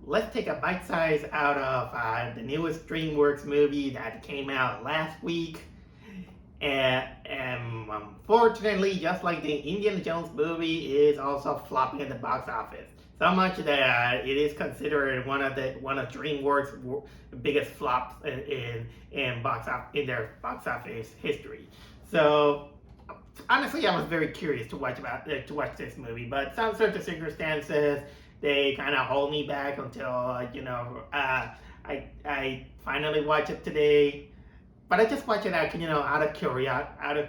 let's take a bite size out of the newest Dreamworks movie that came out last week. And unfortunately, just like the Indiana Jones movie, is also flopping at the box office. So much that it is considered one of DreamWorks' biggest flops in their box office history. So honestly, I was very curious to watch this movie, but some sort of circumstances they kind of hold me back until I finally watch it today. But I just watch it out of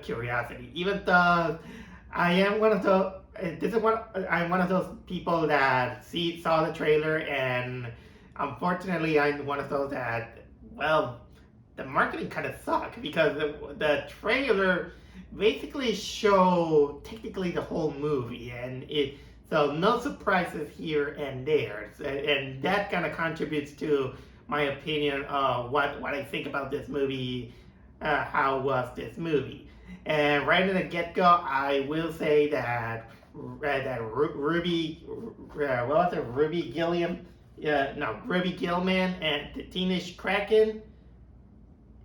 curiosity. Even though I am one of those, I'm one of those people that saw the trailer, and unfortunately, I'm one of those that, well, the marketing kind of sucked because the trailer basically show technically the whole movie, and it so no surprises here and there, and that kind of contributes to my opinion of what I think about this movie. How was this movie? And right in the get go, I will say that Ruby, what was it? Ruby Gillman and the Teenage Kraken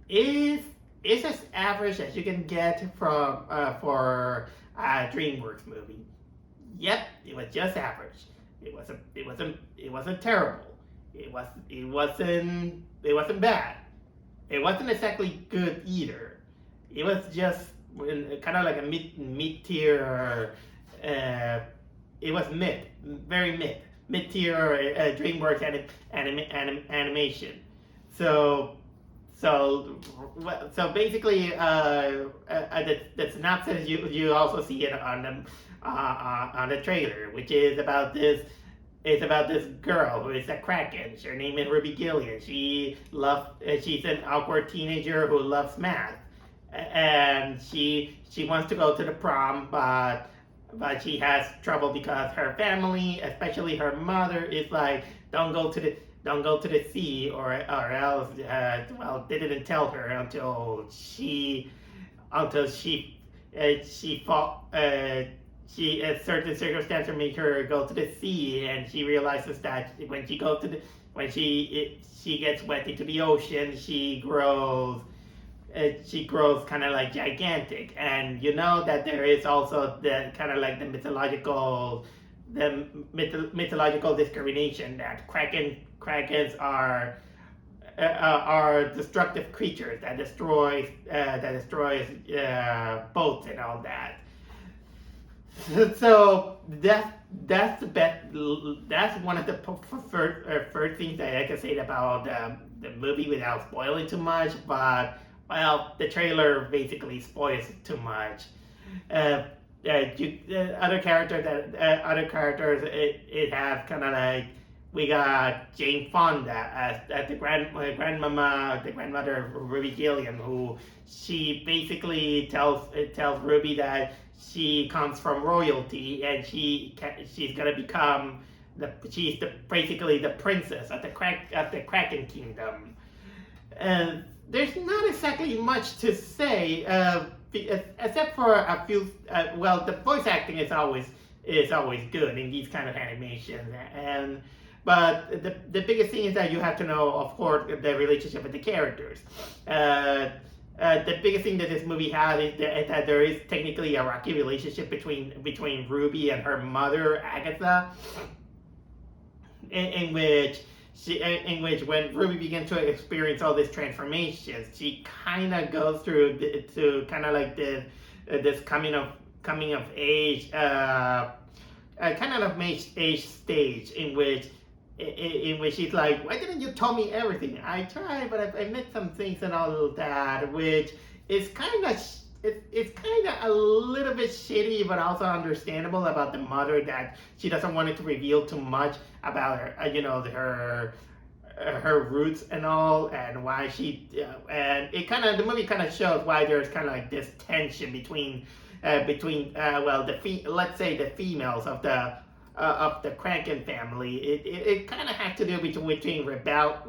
is as average as you can get from for a DreamWorks movie. Yep, it was just average. It wasn't terrible. It wasn't bad. It wasn't exactly good either. It was just kind of like a mid tier. It was very mid tier DreamWorks animation. So basically, the synopsis you also see it on the trailer, which is about this. It's about this girl who is a Kraken. Her name is Ruby Gillian. She's an awkward teenager who loves math, and she wants to go to the prom, but she has trouble because her family, especially her mother, is like, don't go to the sea, or else they didn't tell her until she fought. A certain circumstance made her go to the sea, and she realizes that when she gets wet into the ocean, she grows kind of like gigantic. And you know that there is also the kind of like the mythological discrimination that krakens are destructive creatures that destroys boats and all that. So that's the best. That's one of the first things that I can say about the movie without spoiling too much. But well, the trailer basically spoils too much. Other characters, it has kind of like, we got Jane Fonda as the grandmother of Ruby Gilliam, who she basically tells Ruby that she comes from royalty, and she's gonna become basically the princess of the Kraken Kingdom. And there's not exactly much to say, except for a few. The voice acting is always good in these kind of animations, but the biggest thing is that you have to know, of course, the relationship with the characters. The biggest thing that this movie has is that there is technically a rocky relationship between Ruby and her mother, Agatha, in which when Ruby begins to experience all these transformations, she kind of goes through to kind of like this coming of age, age stage in which she's like, why didn't you tell me everything? I tried, but I missed some things and all of that, which is kind of a little bit shitty, but also understandable about the mother, that she doesn't want it to reveal too much about her, her roots and all, and why she and the movie kind of shows why there's kind of like this tension between let's say the females of the Kraken family. It kind of has to do between rebellion,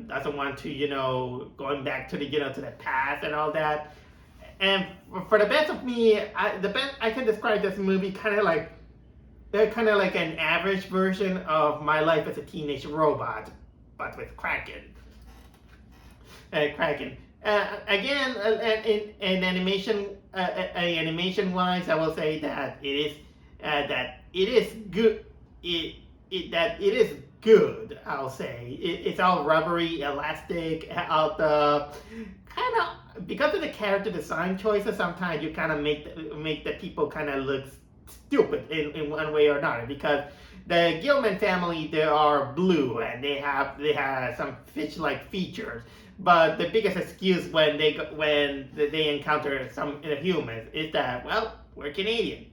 doesn't want to going back to the past and all that. And for the best of me, the best I can describe this movie kind of like they're kind of like an average version of My Life as a Teenage Robot, but with Kraken. Kraken. Again, in animation, animation wise, I will say that it is good. That it is good. I'll say it's all rubbery, elastic. All the kind of because of the character design choices. Sometimes you kind of make the people kind of look stupid in one way or another, because the Gillman family, they are blue and they have some fish-like features. But the biggest excuse when they encounter some humans is that, well, we're Canadian.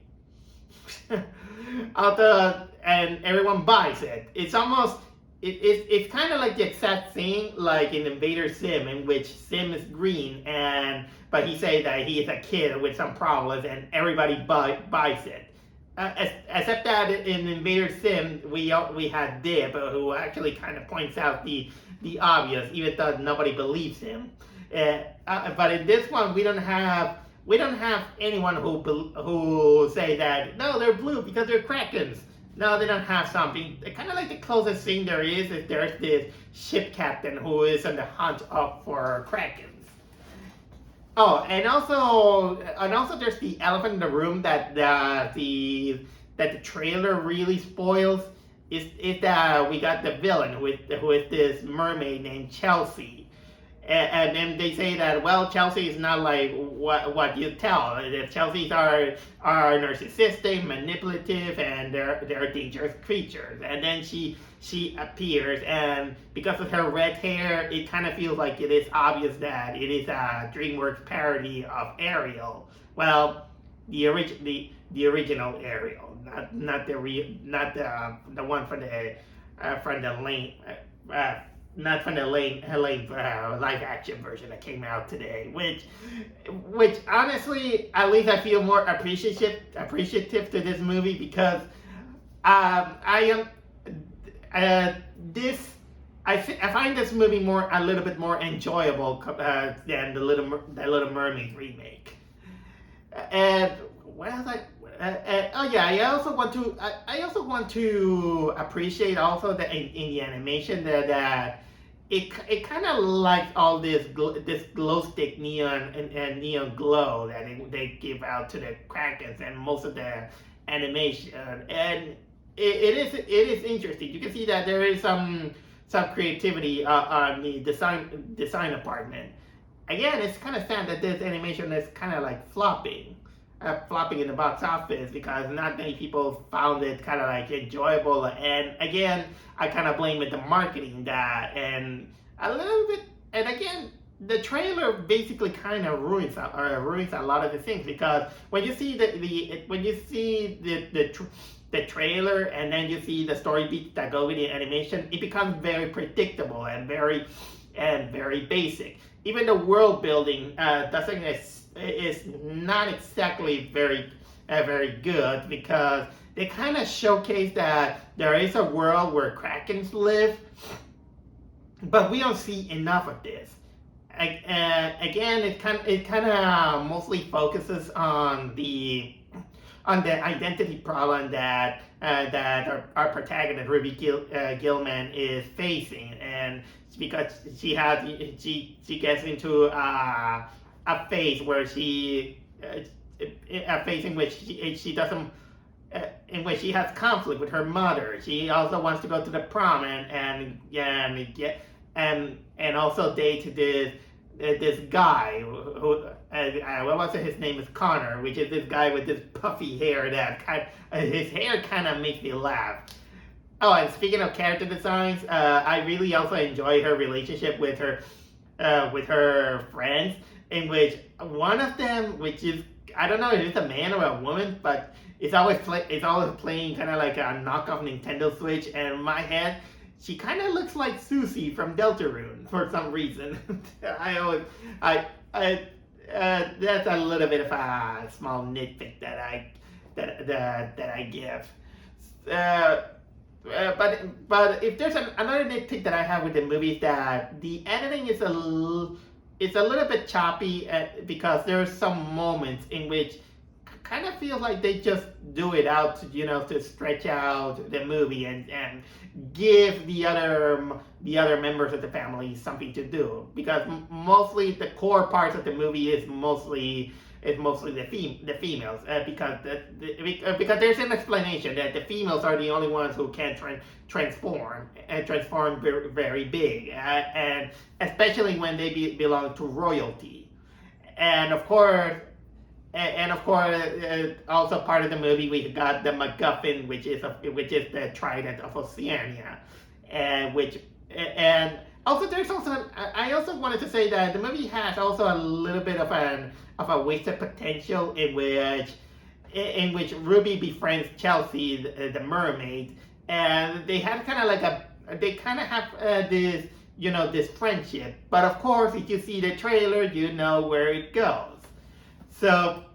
And everyone buys it. It's almost it's kind of like the exact same like in Invader Sim, in which Sim is green but he say that he is a kid with some problems and everybody buys it. Except that in Invader Sim, we had Dib, who actually kind of points out the obvious, even though nobody believes him. But in this one, we don't have anyone who say that no, they're blue because they're Krakens. No, they don't have something. Kind of like the closest thing there is there's this ship captain who is on the hunt up for Krakens. Oh, and also there's the elephant in the room that the trailer really spoils is that we got the villain who is this mermaid named Chelsea. And then they say that, well, Chelsea is not like what you tell. Chelseas are narcissistic, manipulative, and they're dangerous creatures. And then she appears, and because of her red hair, it kind of feels like it is obvious that it is a DreamWorks parody of Ariel. Well, the original Ariel, not the one from the lane. Not from the late live action version that came out today, which honestly, at least I feel more appreciative to this movie, because I find this movie a little bit more enjoyable than the Little Mermaid remake. And what else I also want to appreciate also that in the animation that it kind of like all this glow stick neon and neon glow that they give out to the Krakens and most of the animation, and it is interesting. You can see that there is some creativity on the design department. Again, it's kind of sad that this animation is kind of like flopping in the box office, because not many people found it kind of like enjoyable. And again, I kind of blame it the marketing and a little bit. And again, the trailer basically kind of ruins a lot of the things, because when you see the trailer and then you see the story beats that go with the animation, it becomes very predictable and very basic. Even the world building is not exactly very good, because they kind of showcase that there is a world where Krakens live, but we don't see enough of this. Again, it kind of mostly focuses on the identity problem that our protagonist Ruby Gillman is facing, and because she gets into a phase where in which she doesn't, in which she has conflict with her mother. She also wants to go to the prom and also date this guy who what was it? His name is Connor, which is this guy with this puffy hair that his hair kind of makes me laugh. Oh, and speaking of character designs, I really also enjoy her relationship with her friends, in which one of them, which is, I don't know if it's a man or a woman, but it's always playing kind of like a knockoff Nintendo Switch, and in my head, she kind of looks like Susie from Deltarune for some reason. That's a little bit of a small nitpick that I give. But if there's another nitpick that I have with the movie, is that the editing is a little bit choppy, because there are some moments in which kind of feels like they just do it out to, to stretch out the movie and give the other members of the family something to do, because mostly the core parts of the movie is mostly the females, because there's an explanation that the females are the only ones who can transform very, very big, and especially when they belong to royalty. And of course, also part of the movie, we got the MacGuffin, which is the Trident of Oceania, and also there's also, I also wanted to say that the movie has also a little bit of a wasted potential in which Ruby befriends Chelsea, the mermaid, and they have this, this friendship. But of course, if you see the trailer, you know where it goes. So,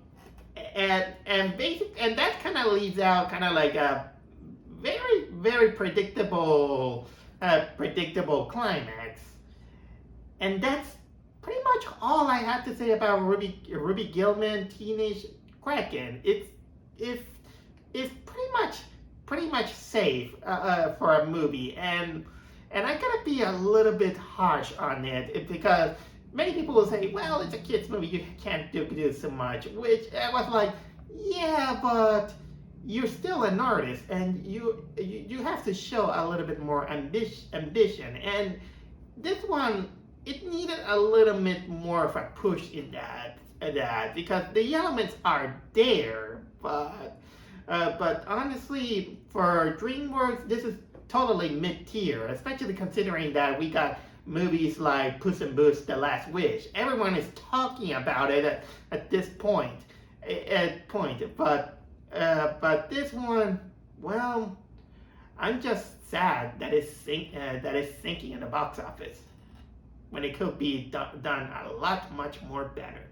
and that kind of leaves out kind of like a very, very predictable climax. And that's pretty much all I have to say about Ruby Gillman Teenage Kraken. It's pretty much safe for a movie, and I gotta be a little bit harsh on it, because many people will say, well, it's a kids movie, you can't do so much, which I was like, yeah, but you're still an artist, and you have to show a little bit more ambition, and this one, it needed a little bit more of a push in that, because the elements are there, but honestly, for Dreamworks, this is totally mid-tier, especially considering that we got movies like Puss in Boots: The Last Wish. Everyone is talking about it at this point. But this one, well, I'm just sad that it's sinking in the box office when it could be done a lot much more better.